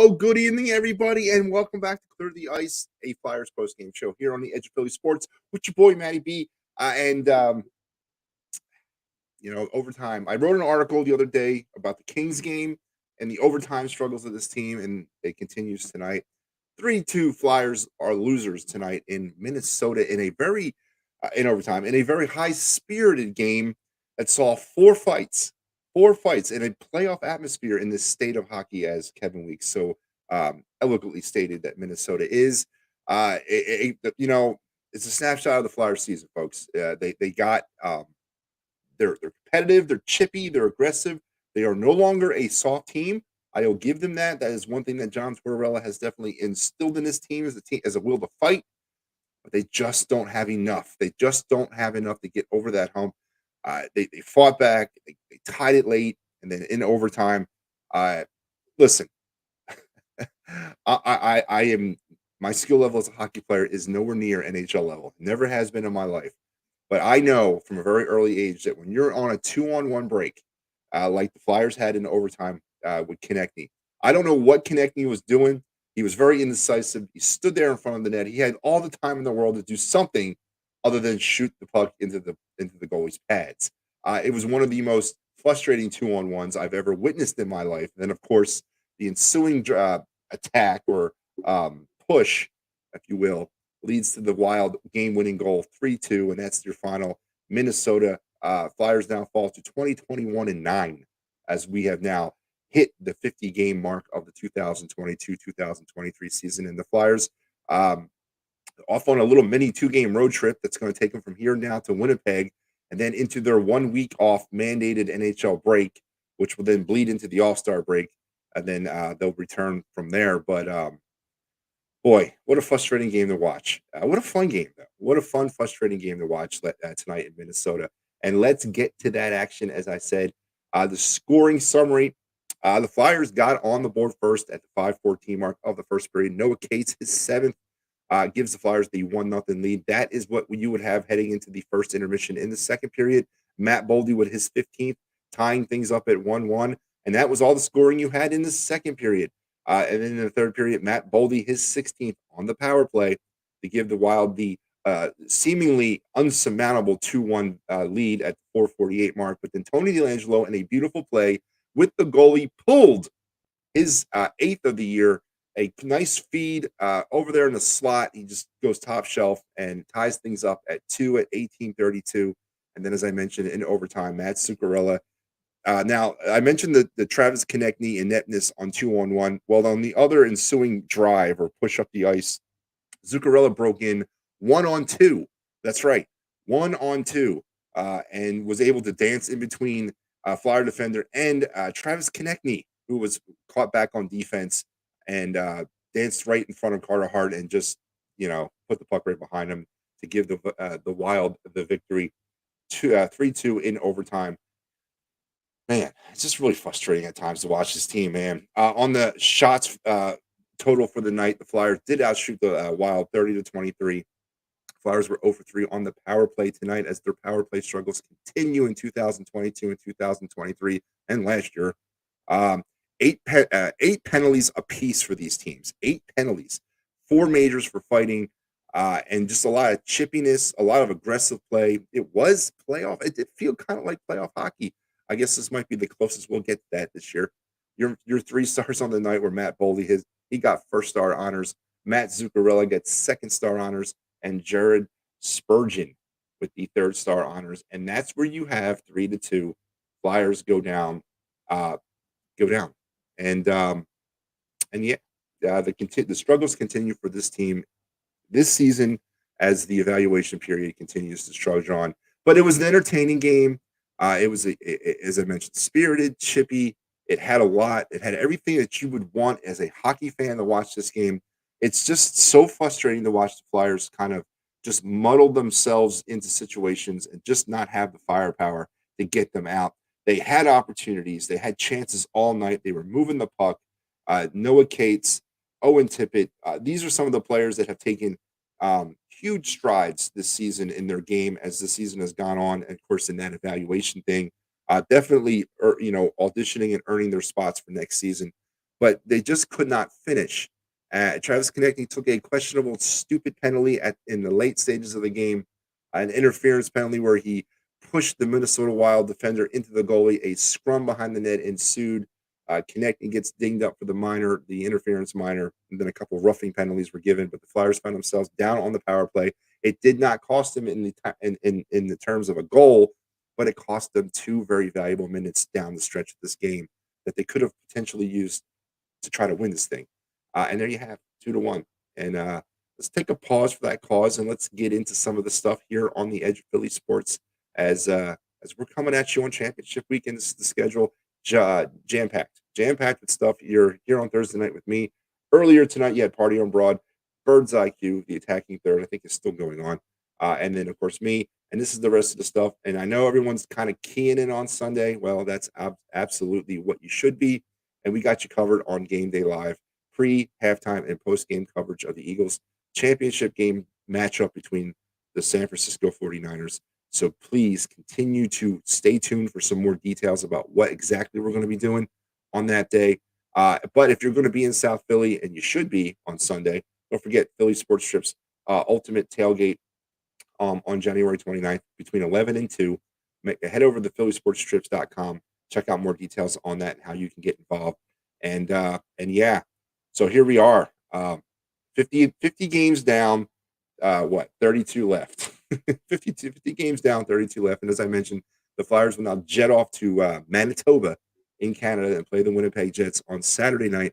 Good evening, everybody, and welcome back to Clear the Ice, a Flyers post-game show here on the Edge of Philly Sports with your boy Matty B. Overtime. I wrote an article the other day about the Kings game and the overtime struggles of this team, and it continues tonight. 3-2 Flyers are losers tonight in Minnesota in overtime, in a very high-spirited game that saw four fights in a playoff atmosphere in this state of hockey, as Kevin Weeks eloquently stated that Minnesota is. It's a snapshot of the Flyers season, folks. They're competitive, they're chippy, they're aggressive. They are no longer a soft team. I will give them that. That is one thing that John Tortorella has definitely instilled in this team as a will to fight. But they just don't have enough. They just don't have enough to get over that hump. They fought back. They tied it late, and then in overtime. Listen, I am my skill level as a hockey player is nowhere near NHL level. Never has been in my life. But I know from a very early age that when you're on a 2-on-1 break, like the Flyers had in overtime with Konechny, I don't know what Konechny was doing. He was very indecisive. He stood there in front of the net. He had all the time in the world to do something other than shoot the puck into the goalie's pads. It was one of the most frustrating 2-on-1s I've ever witnessed in my life. And then, of course, the ensuing attack or push, if you will, leads to the Wild game-winning goal, 3-2, and that's your final. Minnesota Flyers now fall to 20-21-9 as we have now hit the 50-game mark of the 2022-2023 season. And the Flyers off on a little mini 2-game road trip that's going to take them from here now to Winnipeg and then into their 1 week off mandated NHL break, which will then bleed into the All-Star break, and then they'll return from there. But boy, what a frustrating game to watch. What a fun game, though. What a fun, frustrating game to watch tonight in Minnesota. And let's get to that action, as I said. The scoring summary, the Flyers got on the board first at the 5:14 mark of the first period. Noah Cates, his seventh, gives the Flyers the 1-0 lead. That is what you would have heading into the first intermission. In the second period, Matt Boldy with his 15th, tying things up at 1-1. And that was all the scoring you had in the second period. And then in the third period, Matt Boldy, his 16th on the power play to give the Wild the seemingly unsurmountable 2-1 lead at the 4:48 mark. But then Tony DeLangelo, in a beautiful play with the goalie, pulled his eighth of the year, a nice feed over there in the slot. He just goes top shelf and ties things up at 2 at 18:32. And then, as I mentioned, in overtime, Matt Zuccarello. Now, I mentioned the Travis Konechny ineptness on 2-on-1. Well, on the other ensuing drive or push up the ice, Zuccarello broke in 1-on-2. That's right, 1-on-2, and was able to dance in between Flyer defender and Travis Konechny, who was caught back on defense and danced right in front of Carter Hart and just, put the puck right behind him to give the Wild the victory, 3-2 in overtime. Man, it's just really frustrating at times to watch this team, man. On the shots total for the night, the Flyers did outshoot the Wild 30-23. Flyers were 0 for 3 on the power play tonight as their power play struggles continue in 2022 and 2023 and last year. Eight penalties apiece for these teams. 8 penalties. 4 majors for fighting, and just a lot of chippiness, a lot of aggressive play. It was playoff. It did feel kind of like playoff hockey. I guess this might be the closest we'll get to that this year. Your 3 stars on the night were Matt Boldy. He got first star honors. Matt Zuccarello gets second star honors, and Jared Spurgeon with the third star honors. And that's where you have 3-2. Flyers go down. And yeah, the struggles continue for this team this season as the evaluation period continues to trudge on. But it was an entertaining game. It was, as I mentioned, spirited, chippy. It had a lot. It had everything that you would want as a hockey fan to watch this game. It's just so frustrating to watch the Flyers kind of just muddle themselves into situations and just not have the firepower to get them out. They had opportunities. They had chances all night. They were moving the puck. Noah Cates, Owen Tippett. These are some of the players that have taken huge strides this season in their game as the season has gone on. And of course, in that evaluation thing, definitely, auditioning and earning their spots for next season. but they just could not finish. Travis Konechny took a questionable, stupid penalty in the late stages of the game, an interference penalty where he pushed the Minnesota Wild defender into the goalie. A scrum behind the net ensued. Konechny gets dinged up for the interference minor, and then a couple of roughing penalties were given. But the Flyers found themselves down on the power play. It did not cost them in the terms of a goal, but it cost them 2 very valuable minutes down the stretch of this game that they could have potentially used to try to win this thing. And there you have 2-1. And let's take a pause for that cause and let's get into some of the stuff here on the Edge of Philly Sports as we're coming at you on championship weekend. This is the schedule, jam-packed with stuff. You're here on Thursday night with me. Earlier tonight, you had Party on Broad, Bird's IQ, the attacking third, I think is still going on. And then, of course, me. And this is the rest of the stuff. And I know everyone's kind of keying in on Sunday. Well, that's absolutely what you should be. And we got you covered on Game Day Live, pre, halftime, and post-game coverage of the Eagles championship game matchup between the San Francisco 49ers. So please continue to stay tuned for some more details about what exactly we're going to be doing on that day. But if you're going to be in South Philly, and you should be on Sunday, don't forget Philly Sports Strips Ultimate Tailgate on January 29th between 11 and 2. Head over to phillysportstrips.com. Check out more details on that and how you can get involved. And yeah, so here we are. 50 games down, 32 left. 50 games down, 32 left. And as I mentioned, the Flyers will now jet off to Manitoba in Canada and play the Winnipeg Jets on Saturday night.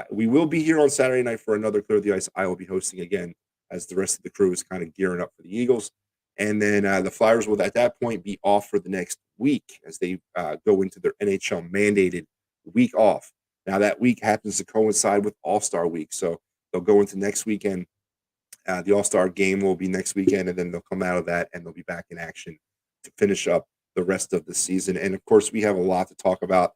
We will be here on Saturday night for another Clear the Ice. I will be hosting again as the rest of the crew is kind of gearing up for the Eagles. And then the Flyers will at that point be off for the next week as they go into their NHL mandated week off. Now that week happens to coincide with All-Star Week. So they'll go into next weekend. The All-Star game will be next weekend, and then they'll come out of that and they'll be back in action to finish up the rest of the season. And of course, we have a lot to talk about,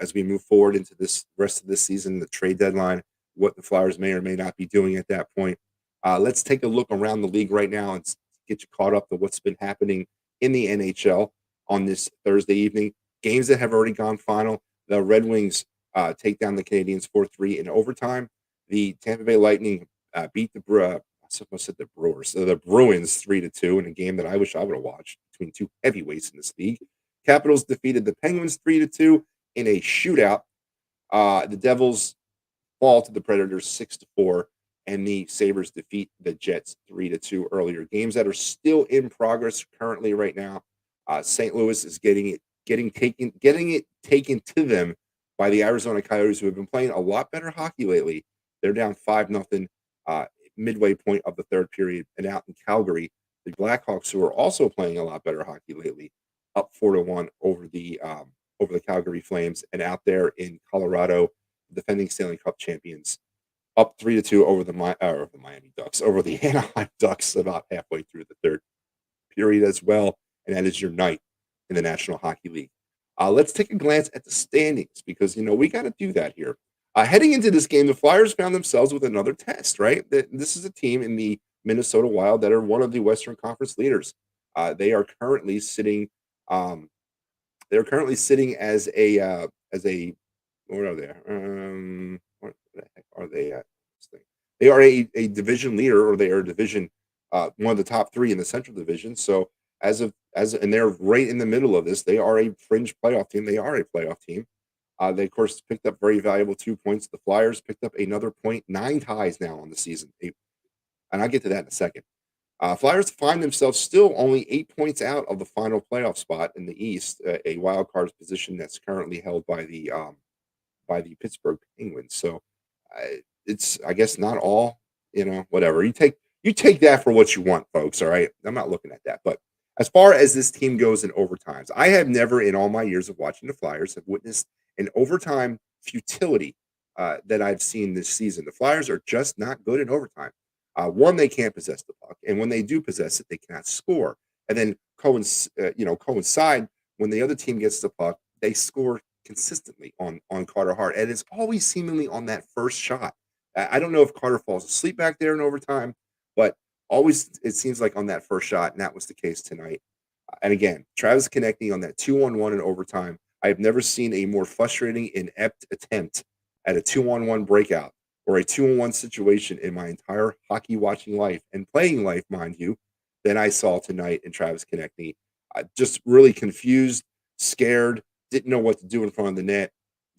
as we move forward into this rest of this season, the trade deadline, what the Flyers may or may not be doing at that point. Let's take a look around the league right now and get you caught up to what's been happening in the NHL on this Thursday evening. Games that have already gone final. The Red Wings take down the Canadiens 4-3 in overtime. The Tampa Bay Lightning beat the Brewers, so the Bruins 3-2 in a game that I wish I would have watched between two heavyweights in this league. Capitals defeated the Penguins 3-2 in a shootout. The Devils fall to the Predators 6-4, and the Sabres defeat the Jets 3-2 earlier. Games that are still in progress currently right now. St. Louis is getting it taken to them by the Arizona Coyotes, who have been playing a lot better hockey lately. They're down 5-0 midway point of the third period, and out in Calgary, the Blackhawks, who are also playing a lot better hockey lately, up 4-1 over the Calgary Flames, and out there in Colorado, defending Stanley Cup champions, up 3-2 over the Miami Ducks, over the Anaheim Ducks, about halfway through the third period as well, and that is your night in the National Hockey League. Let's take a glance at the standings because we got to do that here. Heading into this game, the Flyers found themselves with another test, right? This is a team in the Minnesota Wild that are one of the Western Conference leaders. They are currently sitting. They're currently sitting as a what are they? What the heck are they at? This thing? They are a division leader, or they are a division one of the top 3 in the Central Division. So and they're right in the middle of this. They are a fringe playoff team. They are a playoff team. They, of course, picked up very valuable 2 points. The Flyers picked up another point, 9 ties now on the season. And I'll get to that in a second. Flyers find themselves still only 8 points out of the final playoff spot in the East, a wild card position that's currently held by the Pittsburgh Penguins. So it's, I guess, not all, whatever. You take that for what you want, folks, all right? I'm not looking at that. But as far as this team goes in overtimes, I have never in all my years of watching the Flyers have witnessed an overtime futility that I've seen this season. The Flyers are just not good in overtime. One, they can't possess the puck, and when they do possess it, they cannot score. And then coincide when the other team gets the puck, they score consistently on Carter Hart, and it's always seemingly on that first shot. I don't know if Carter falls asleep back there in overtime, but always it seems like on that first shot, and that was the case tonight. And again, Travis Konechny on that 2-on-1 in overtime. I have never seen a more frustrating, inept attempt at a 2-on-1 breakout or a 2-on-1 situation in my entire hockey watching life and playing life, mind you, than I saw tonight in Travis Konechny. Just really confused, scared, didn't know what to do in front of the net,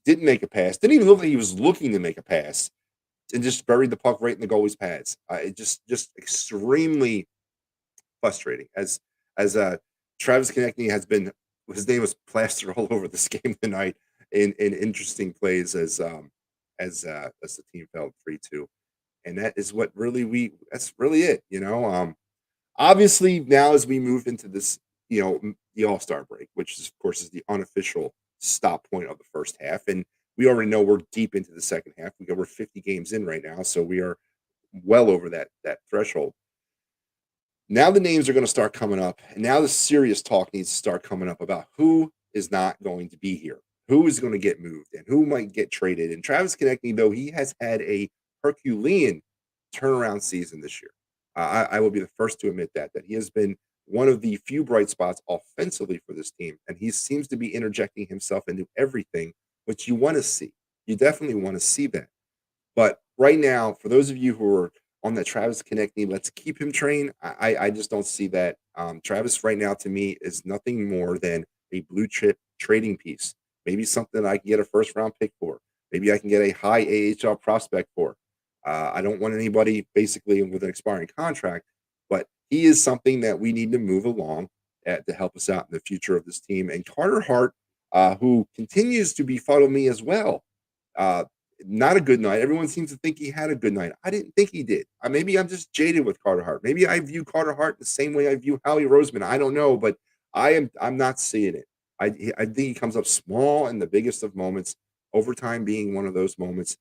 didn't make a pass, didn't even look like he was looking to make a pass, and just buried the puck right in the goalie's pads. It just extremely frustrating as Travis Konechny has been his name was plastered all over this game tonight in interesting plays as the team fell 3-2. And that is what really we that's really it. Obviously now as we move into this, the All-Star break, which is of course is the unofficial stop point of the first half. And we already know we're deep into the second half. We're 50 games in right now, so we are well over that threshold. Now the names are going to start coming up, and now the serious talk needs to start coming up about who is not going to be here, who is going to get moved, and who might get traded. And Travis Konechny, though he has had a Herculean turnaround season this year, I will be the first to admit that he has been one of the few bright spots offensively for this team, and he seems to be interjecting himself into everything, which you want to see. You definitely want to see that. But right now, for those of you who are on that Travis Konechny, let's keep him trained. I just don't see that. Travis right now to me is nothing more than a blue chip trading piece. Maybe something I can get a first round pick for. Maybe I can get a high AHL prospect for. I don't want anybody basically with an expiring contract, but he is something that we need to move along to help us out in the future of this team. And Carter Hart, who continues to befuddle me as well. Uh, not a good night. Everyone seems to think he had a good night. I didn't think he did. Maybe I'm just jaded with Carter Hart. Maybe I view Carter Hart the same way I view Howie Roseman. I don't know, but I'm not seeing it. I think he comes up small in the biggest of moments. Overtime being one of those moments.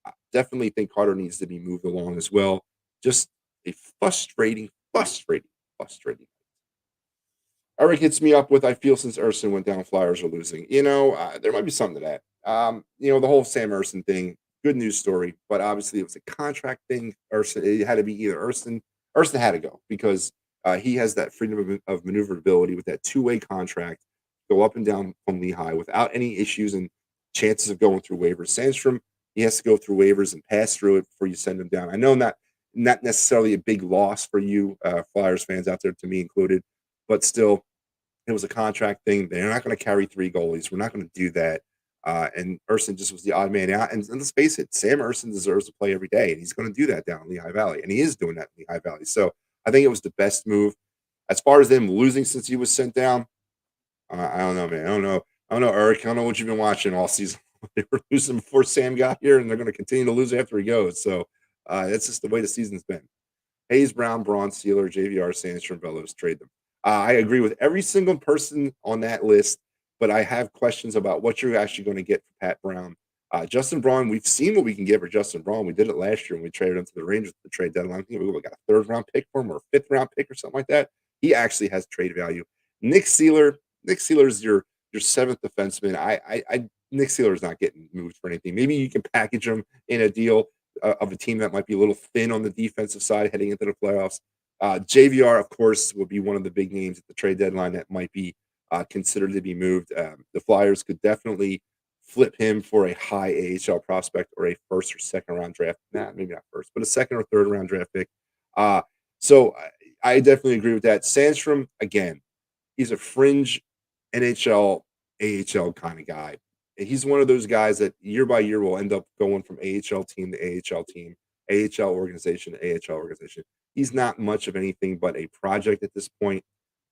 I definitely think Carter needs to be moved along as well. Just a frustrating. Eric hits me up with, I feel since Urson went down, Flyers are losing. There might be something to that. The whole Sam Urson thing, good news story, but obviously it was a contract thing. Urson, it had to be either Urson. Urson had to go because he has that freedom of maneuverability with that two-way contract, go up and down from Lehigh without any issues and chances of going through waivers. Sandstrom, he has to go through waivers and pass through it before you send him down. I know not necessarily a big loss for you Flyers fans out there, to me included, but still, it was a contract thing. They're not going to carry three goalies. We're not going to do that. And Urson just was the odd man out. And let's face it, Sam Urson deserves to play every day, and he's going to do that down in Lehigh Valley, and he is doing that in Lehigh Valley. So I think it was the best move. As far as them losing since he was sent down, I don't know, man. I don't know, Eric. I don't know what you've been watching all season. They were losing before Sam got here, and they're going to continue to lose after he goes. So that's just the way the season's been. Hayes, Brown, Braun, Sealer, JVR, Sandstrom, Bellows, trade them. I agree with every single person on that list, but I have questions about what you're actually going to get for Pat Brown. Justin Braun, we've seen what we can get for Justin Braun. We did it last year when we traded him to the Rangers at the trade deadline. I think we got a third-round pick for him or a fifth-round pick or something like that. He actually has trade value. Nick Sealer is your seventh defenseman. Nick Sealer is not getting moved for anything. Maybe you can package him in a deal of a team that might be a little thin on the defensive side heading into the playoffs. JVR, of course, will be one of the big names at the trade deadline that might be considered to be moved. The Flyers could definitely flip him for a high AHL prospect or a first or second round draft. Maybe not first, but a second or third round draft pick. So I definitely agree with that. Sandstrom, again, he's a fringe NHL, AHL kind of guy. He's one of those guys that year by year will end up going from AHL team to AHL team, AHL organization to AHL organization. He's not much of anything but a project at this point.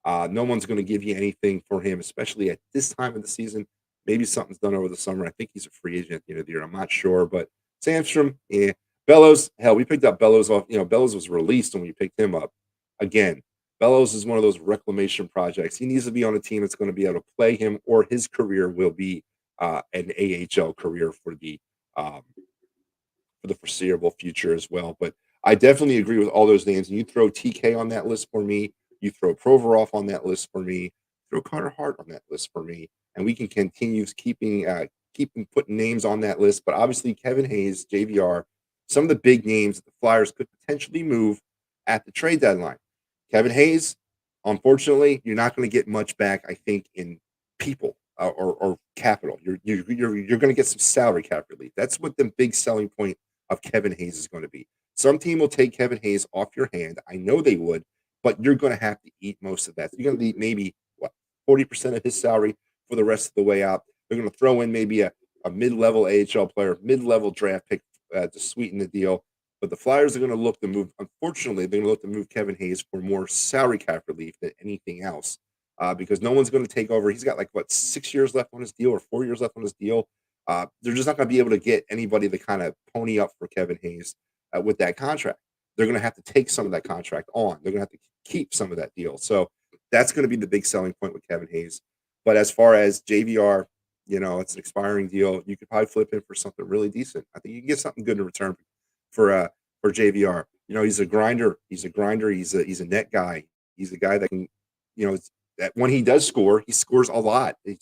No one's going to give you anything for him, especially at this time of the season. Maybe something's done over the summer. I think he's a free agent at the end of the year. I'm not sure, but Sandstrom, yeah. Bellows, hell, we picked up Bellows off. Bellows was released when we picked him up. Again, Bellows is one of those reclamation projects. He needs to be on a team that's going to be able to play him, or his career will be an AHL career for the foreseeable future as well. But I definitely agree with all those names. And you throw TK on that list for me. You throw Provorov on that list for me. Throw Carter Hart on that list for me, and we can continue keeping putting names on that list. But obviously, Kevin Hayes, JVR, some of the big names that the Flyers could potentially move at the trade deadline. Kevin Hayes, unfortunately, you're not going to get much back, I think, in people. or capital. You're going to get some salary cap relief. That's what the big selling point of Kevin Hayes is going to be. Some team will take Kevin Hayes off your hand. I know they would, but you're going to have to eat most of that. You're going to eat maybe what 40% of his salary for the rest of the way out. They're going to throw in maybe a mid-level AHL player, mid-level draft pick to sweeten the deal. But the Flyers are going to look to move. Unfortunately, they're going to look to move Kevin Hayes for more salary cap relief than anything else, because no one's going to take over. He's got like what 6 years left on his deal or 4 years left on his deal. They're just not going to be able to get anybody to kind of pony up for Kevin Hayes with that contract. They're going to have to take some of that contract on. They're going to have to keep some of that deal. So that's going to be the big selling point with Kevin Hayes. But as far as JVR, it's an expiring deal. You could probably flip him for something really decent. I think you can get something good in return for JVR. He's a grinder. He's a grinder. He's a net guy. He's a guy that can, that when he does score, he scores a lot. He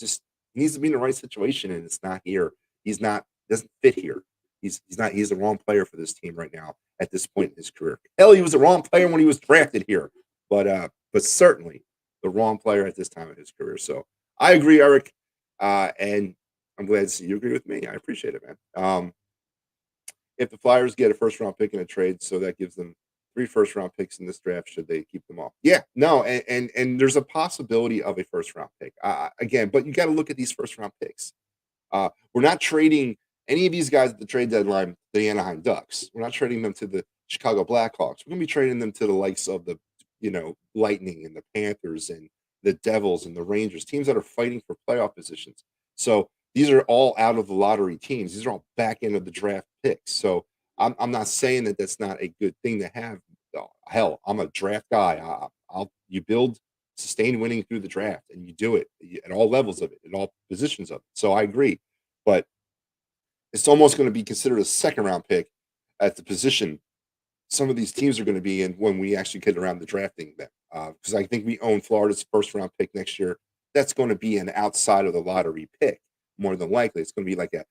needs to be in the right situation, and it's not here. He's not doesn't fit here. He's not. He's the wrong player for this team right now at this point in his career. Hell, he was the wrong player when he was drafted here, but certainly the wrong player at this time of his career. So I agree, Eric, and I'm glad to see you agree with me. I appreciate it, man. If the Flyers get a first round pick in a trade, so that gives them 3 first round picks in this draft, should they keep them all? Yeah, no, and there's a possibility of a first round pick again, but you got to look at these first round picks. We're not trading any of these guys at the trade deadline to the Anaheim Ducks. We're not trading them to the Chicago Blackhawks. We're going to be trading them to the likes of the Lightning and the Panthers and the Devils and the Rangers, teams that are fighting for playoff positions. So these are all out of the lottery teams. These are all back end of the draft picks. So I'm not saying that that's not a good thing to have. Hell, I'm a draft guy. You build sustained winning through the draft, and you do it at all levels of it, at all positions of it. So I agree, but it's almost going to be considered a second round pick at the position some of these teams are going to be in when we actually get around to drafting them. Because I think we own Florida's first round pick next year. That's going to be an outside of the lottery pick, more than likely. It's going to be like a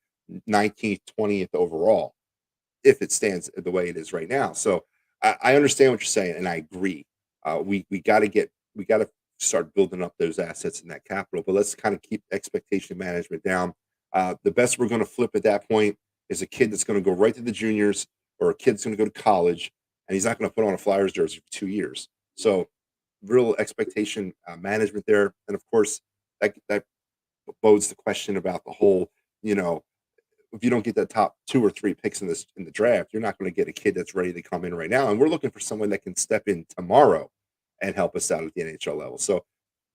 19th, 20th overall, if it stands the way it is right now. So I understand what you're saying, and I agree. We got to start building up those assets and that capital, but let's kind of keep expectation management down. The best we're going to flip at that point is a kid that's going to go right to the juniors, or a kid's going to go to college, and he's not going to put on a Flyers jersey for 2 years. So real expectation management there. And of course, that bodes the question about the whole, if you don't get the top 2 or 3 picks in the draft, you're not going to get a kid that's ready to come in right now. And we're looking for someone that can step in tomorrow and help us out at the NHL level. So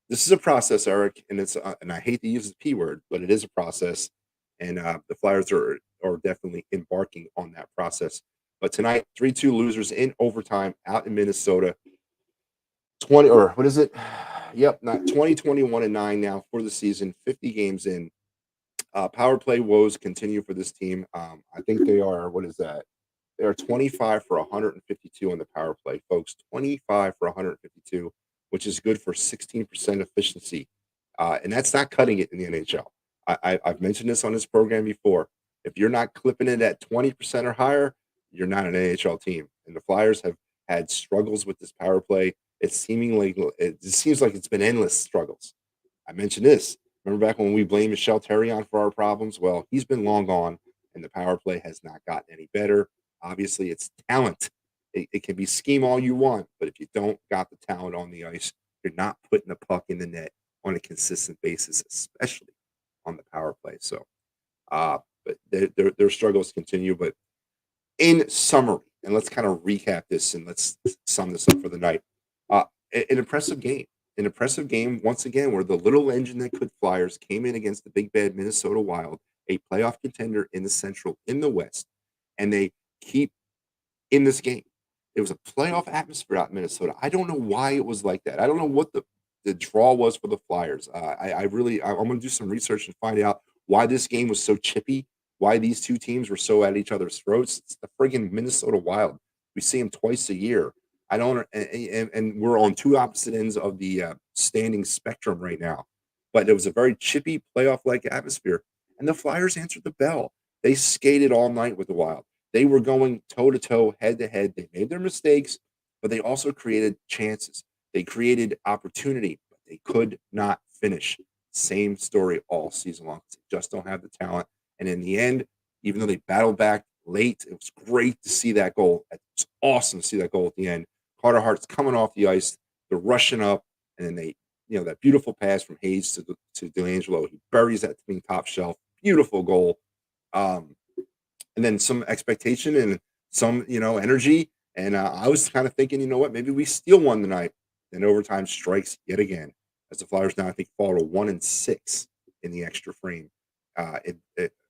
this is a process, Eric, and and I hate to use the P word, but it is a process, and the Flyers are definitely embarking on that process. But tonight, 3-2 losers in overtime out in Minnesota. 20, or what is it? Yep, not 2021-9 now for the season. 50 games in. Power play woes continue for this team. I think they are. What is that? They are 25 for 152 on the power play, folks. 25 for 152, which is good for 16% efficiency, and that's not cutting it in the NHL. I've mentioned this on this program before. If you're not clipping it at 20% or higher, you're not an NHL team. And the Flyers have had struggles with this power play. It seems like it's been endless struggles. I mentioned this. Remember back when we blamed Michel Therrien for our problems? Well, he's been long gone, and the power play has not gotten any better. Obviously, it's talent. It can be scheme all you want, but if you don't got the talent on the ice, you're not putting the puck in the net on a consistent basis, especially on the power play. So, but their struggles continue. But in summary, and let's kind of recap this and let's sum this up for the night. An impressive game. An impressive game, once again, where the little engine that could Flyers came in against the big bad Minnesota Wild, a playoff contender in the Central, in the West, and they keep in this game. It was a playoff atmosphere out in Minnesota. I don't know why it was like that. I don't know what the draw was for the Flyers. I'm going to do some research and find out why this game was so chippy, why these two teams were so at each other's throats. It's the friggin' Minnesota Wild. We see them twice a year. I don't, and we're on two opposite ends of the standing spectrum right now. But it was a very chippy playoff-like atmosphere, and the Flyers answered the bell. They skated all night with the Wild. They were going toe-to-toe, head-to-head. They made their mistakes, but they also created chances. They created opportunity, but they could not finish. Same story all season long. They just don't have the talent. And in the end, even though they battled back late, it was great to see that goal. It was awesome to see that goal at the end. Carter Hart's coming off the ice. They're rushing up, and then that beautiful pass from Hayes to D'Angelo. He buries that thing top shelf. Beautiful goal. Um, and then some expectation and some energy. And I was kind of thinking, you know what, maybe we steal one tonight. Then overtime strikes yet again as the Flyers now I think fall to 1-6 in the extra frame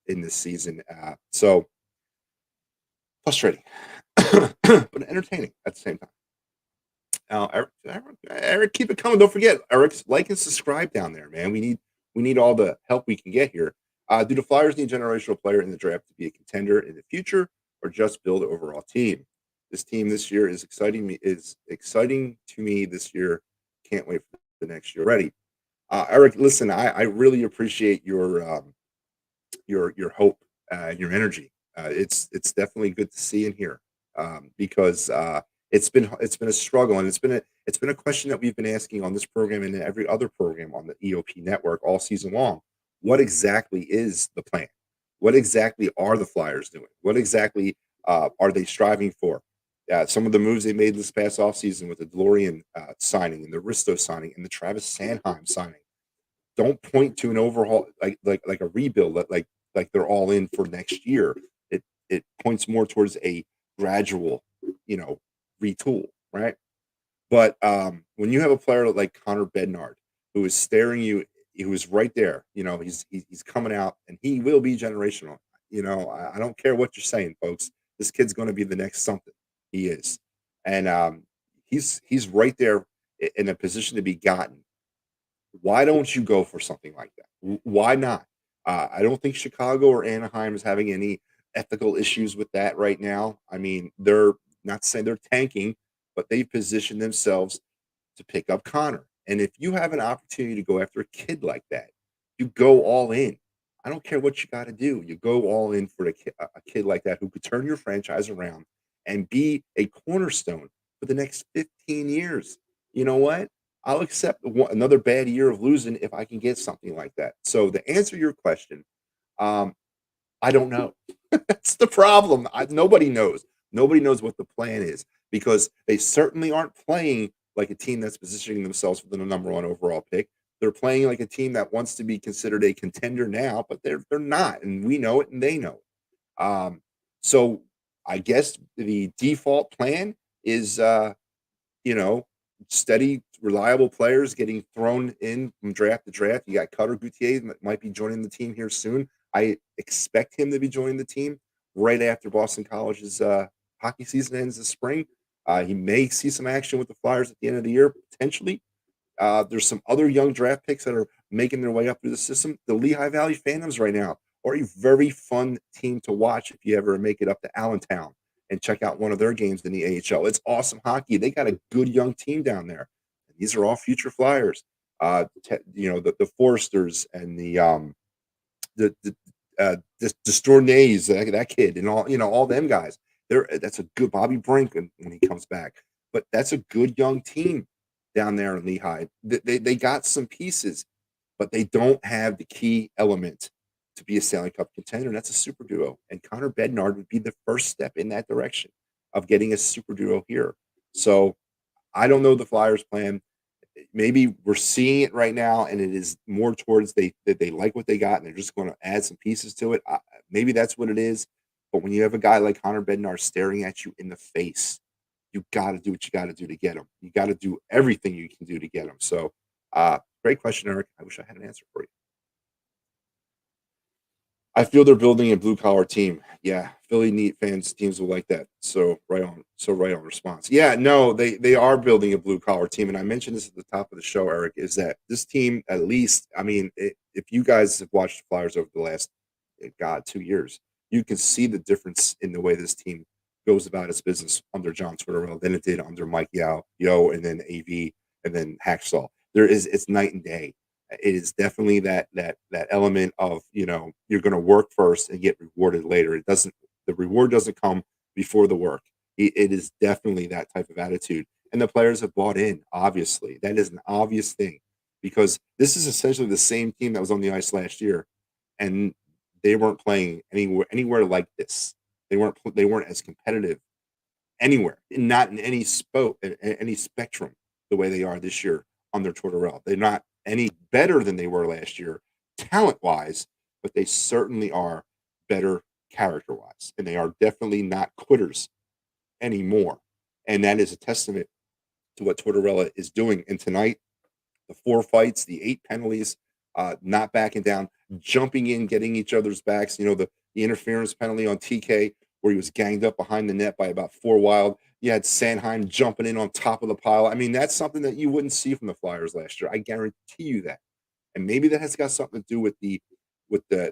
in this season. So frustrating, but entertaining at the same time. Eric, keep it coming. Don't forget, Eric's like and subscribe down there, man. We need all the help we can get here. Do the Flyers need a generational player in the draft to be a contender in the future, or just build an overall team? This team this year is exciting to me this year. Can't wait for the next year. Ready, Eric? Listen, I really appreciate your hope and your energy. It's definitely good to see and hear because it's been a struggle, and it's been a question that we've been asking on this program and every other program on the EOP network all season long. What exactly is the plan? What exactly are the Flyers doing? What exactly are they striving for? Some of the moves they made this past offseason with the DeLorean signing and the Risto signing and the Travis Sanheim signing don't point to an overhaul like a rebuild like they're all in for next year. It points more towards a gradual, retool, right? But when you have a player like Connor Bednard who is staring you, who is right there, he's coming out and he will be generational. I don't care what you're saying, folks. This kid's going to be the next something. He is, and he's right there in a position to be gotten. Why don't you go for something like that? Why not? I don't think Chicago or Anaheim is having any ethical issues with that right now. I mean, they're not saying they're tanking, but they've positioned themselves to pick up Connor. And if you have an opportunity to go after a kid like that, you go all in. I don't care what you got to do. You go all in for a kid like that who could turn your franchise around and be a cornerstone for the next 15 years. You know what? I'll accept another bad year of losing if I can get something like that. So to answer your question, um, I don't know. That's the problem. Nobody knows. Nobody knows what the plan is because they certainly aren't playing like a team that's positioning themselves for the number one overall pick. They're playing like a team that wants to be considered a contender now, but they're not, and we know it, and they know it. So I guess the default plan is you know, steady, reliable players getting thrown in from draft to draft. You got Cutter Gutierrez that might be joining the team here soon. I expect him to be joining the team right after Boston College's hockey season ends this spring. He may see some action with the Flyers at the end of the year, potentially. There's some other young draft picks that are making their way up through the system. The Lehigh Valley Phantoms right now are a very fun team to watch if you ever make it up to Allentown and check out one of their games in the AHL. It's awesome hockey. They got a good young team down there. These are all future Flyers. The Foresters and the Stournays, that kid, and all them guys. That's a good Bobby Brink when he comes back. But that's a good young team down there in Lehigh. They got some pieces, but they don't have the key element to be a Stanley Cup contender, and that's a super duo. And Connor Bednard would be the first step in that direction of getting a super duo here. So I don't know the Flyers' plan. Maybe we're seeing it right now, and it is more towards that they like what they got, and they're just going to add some pieces to it. Maybe that's what it is. But when you have a guy like Connor Bednar staring at you in the face, you got to do what you got to do to get him. You got to do everything you can do to get him. So, great question, Eric. I wish I had an answer for you. I feel they're building a blue collar team. Yeah, Philly neat fans teams will like that. So right on. So right on response. Yeah, no, they are building a blue collar team, and I mentioned this at the top of the show, Eric. Is that this team at least? I mean, if you guys have watched the Flyers over the last, 2 years, you can see the difference in the way this team goes about its business under John Tortorella than it did under Mike Yo, and then AV, and then Hacksaw. It's night and day. It is definitely that element of you're going to work first and get rewarded later. The reward doesn't come before the work. It is definitely that type of attitude, and the players have bought in. Obviously, that is an obvious thing. because this is essentially the same team that was on the ice last year, and they weren't playing anywhere like this. They weren't as competitive anywhere, not in any any spectrum the way they are this year under Tortorella. They're not any better than they were last year, talent wise, but they certainly are better character wise, and they are definitely not quitters anymore. And that is a testament to what Tortorella is doing. And tonight, the four fights, the eight penalties, not backing down, jumping in, getting each other's backs. The interference penalty on TK where he was ganged up behind the net by about four wild. You had Sandheim jumping in on top of the pile. I mean, that's something that you wouldn't see from the Flyers last year. I guarantee you that. And maybe that has got something to do with the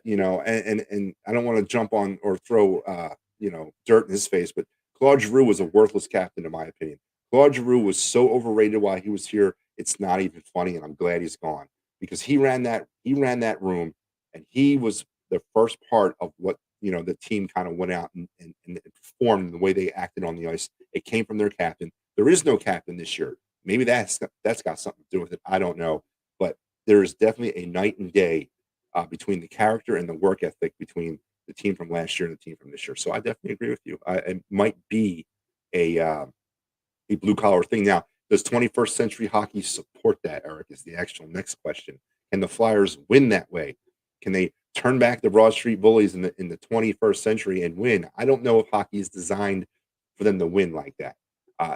and I don't want to jump on or throw dirt in his face, but Claude Giroux was a worthless captain in my opinion. Claude Giroux was so overrated while he was here. It's not even funny, and I'm glad he's gone because he ran that room, and he was the first part of what the team kind of went out and performed the way they acted on the ice. It came from their captain. There is no captain this year. Maybe that's got something to do with it. I don't know, but there is definitely a night and day between the character and the work ethic between the team from last year and the team from this year. So I definitely agree with you. It might be a a blue collar thing. Now, does 21st century hockey support that, Eric? Is the actual next question. Can the Flyers win that way? Can they turn back the Broad Street Bullies in the 21st century and win? I don't know if hockey is designed for them to win like that.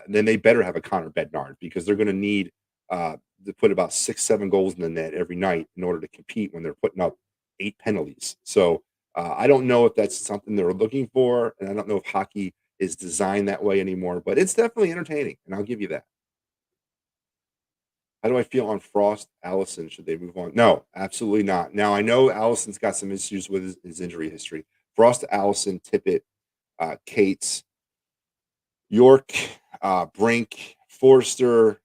Then they better have a Connor Bednard because they're going to need to put about 6, 7 goals in the net every night in order to compete when they're putting up 8 penalties. So I don't know if that's something they're looking for, and I don't know if hockey is designed that way anymore. But it's definitely entertaining, and I'll give you that. How do I feel on Frost, Allison? Should they move on? No, absolutely not. Now I know Allison's got some issues with his injury history. Frost, Allison, Tippett, Cates, York, Brink, Forster,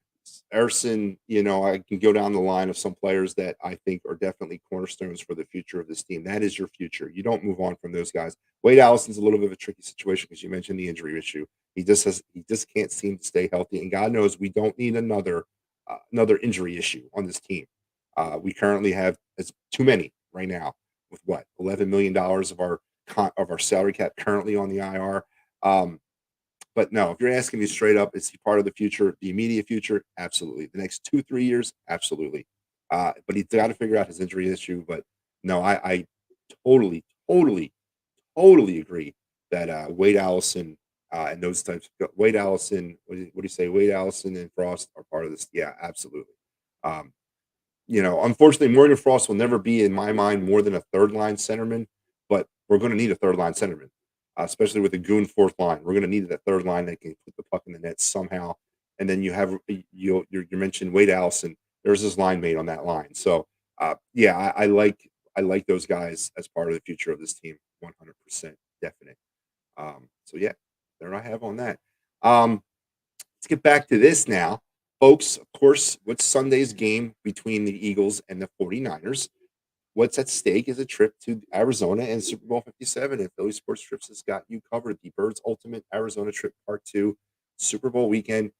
Erson. I can go down the line of some players that I think are definitely cornerstones for the future of this team. That is your future. You don't move on from those guys. Wade Allison's a little bit of a tricky situation because you mentioned the injury issue. He just can't seem to stay healthy, and God knows we don't need another injury issue on this team. We currently have it's too many right now with what $11 million of our salary cap currently on the IR. But no, if you're asking me straight up, is he part of the future, the immediate future? Absolutely. The next 2, 3 years, absolutely. But he's got to figure out his injury issue. But no, I totally, totally, totally agree that Wade Allison and those types. Wade Allison, what do you say? Wade Allison and Frost are part of this. Yeah, absolutely. Um, unfortunately, Morgan Frost will never be in my mind more than a third line centerman, but we're going to need a third line centerman, especially with a goon fourth line. We're going to need that third line that can put the puck in the net somehow. And then you have you mentioned Wade Allison. There's his line mate on that line. So yeah, I like those guys as part of the future of this team. 100% definite. So yeah, there I have on that. Um, let's get back to this now. Folks, of course, what's Sunday's game between the Eagles and the 49ers? What's at stake is a trip to Arizona and Super Bowl 57, and Philly Sports Trips has got you covered. The Birds Ultimate Arizona Trip Part 2, Super Bowl weekend.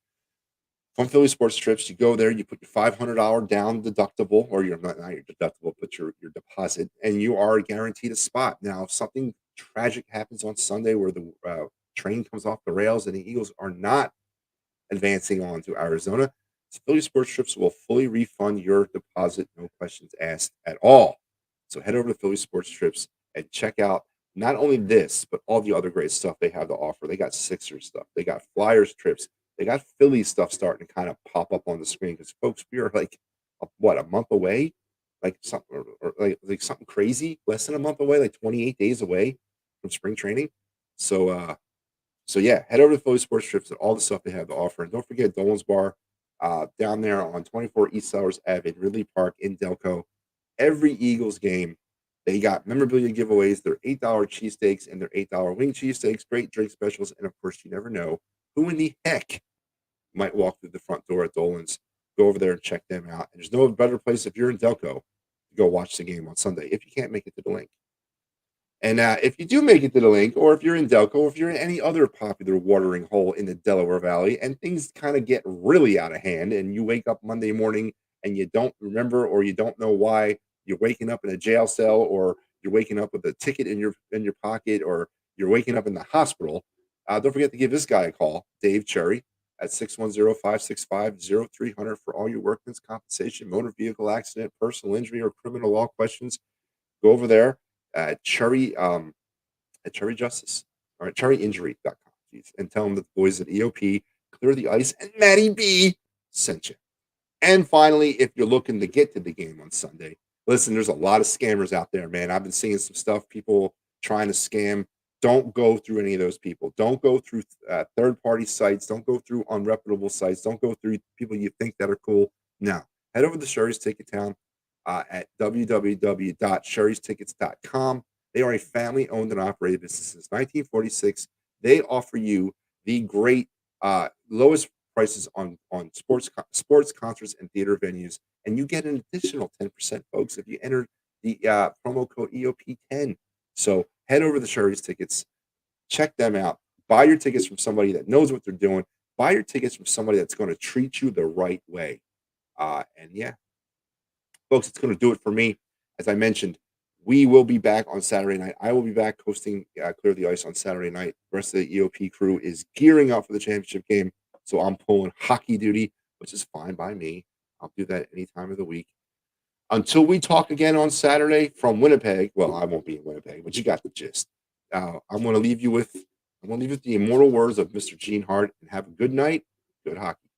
From Philly Sports Trips, you go there, you put your $500 down deductible, or your not your deductible, but your deposit, and you are guaranteed a spot. Now, if something tragic happens on Sunday where the train comes off the rails and the Eagles are not advancing on to Arizona, Philly Sports Trips will fully refund your deposit, no questions asked at all. So head over to Philly Sports Trips and check out not only this, but all the other great stuff they have to offer. They got Sixers stuff, they got Flyers trips, they got Philly stuff starting to kind of pop up on the screen because folks, we are like a month away, like something or like something crazy, less than a month away, like 28 days away from spring training. So so yeah, head over to Philly Sports Trips and all the stuff they have to offer. And don't forget Dolan's Bar down there on 24 East Sellers Ave in Ridley Park in Delco. Every Eagles game, they got memorabilia giveaways, their $8 cheesesteaks and their $8 wing cheesesteaks, great drink specials, and of course, you never know who in the heck might walk through the front door at Dolan's. Go over there and check them out. And there's no better place if you're in Delco to go watch the game on Sunday if you can't make it to the link. And if you do make it to the link, or if you're in Delco, or if you're in any other popular watering hole in the Delaware Valley, and things kind of get really out of hand, and you wake up Monday morning and you don't remember or you don't know why you're waking up in a jail cell, or you're waking up with a ticket in your pocket, or you're waking up in the hospital, don't forget to give this guy a call, Dave Cherry, at 610-565-0300 for all your workman's compensation, motor vehicle accident, personal injury, or criminal law questions. Go over there at Cherry Justice, or at cherryinjury.com, geez, and tell them that the boys at EOP, Clear the Ice, and Matty B sent you. And finally, if you're looking to get to the game on Sunday, listen, there's a lot of scammers out there, man. I've been seeing some stuff, people trying to scam. Don't go through any of those people. Don't go through third party sites. Don't go through unreputable sites. Don't go through people you think that are cool. No, head over to Sherry's Ticket Town at www.sherrystickets.com. They are a family owned and operated business since 1946. They offer you the great lowest prices on sports, concerts, and theater venues, and you get an additional 10%, folks, if you enter the promo code EOP10. So head over to Sherry's Tickets, check them out, buy your tickets from somebody that knows what they're doing, buy your tickets from somebody that's going to treat you the right way. And yeah, folks, it's going to do it for me. As I mentioned, we will be back on Saturday night. I will be back hosting Clear the Ice on Saturday night. The rest of the EOP crew is gearing up for the championship game. So I'm pulling hockey duty, which is fine by me. I'll do that any time of the week. Until we talk again on Saturday from Winnipeg. Well, I won't be in Winnipeg, but you got the gist. I'm going to leave you with the immortal words of Mr. Gene Hart, and have a good night. Good hockey.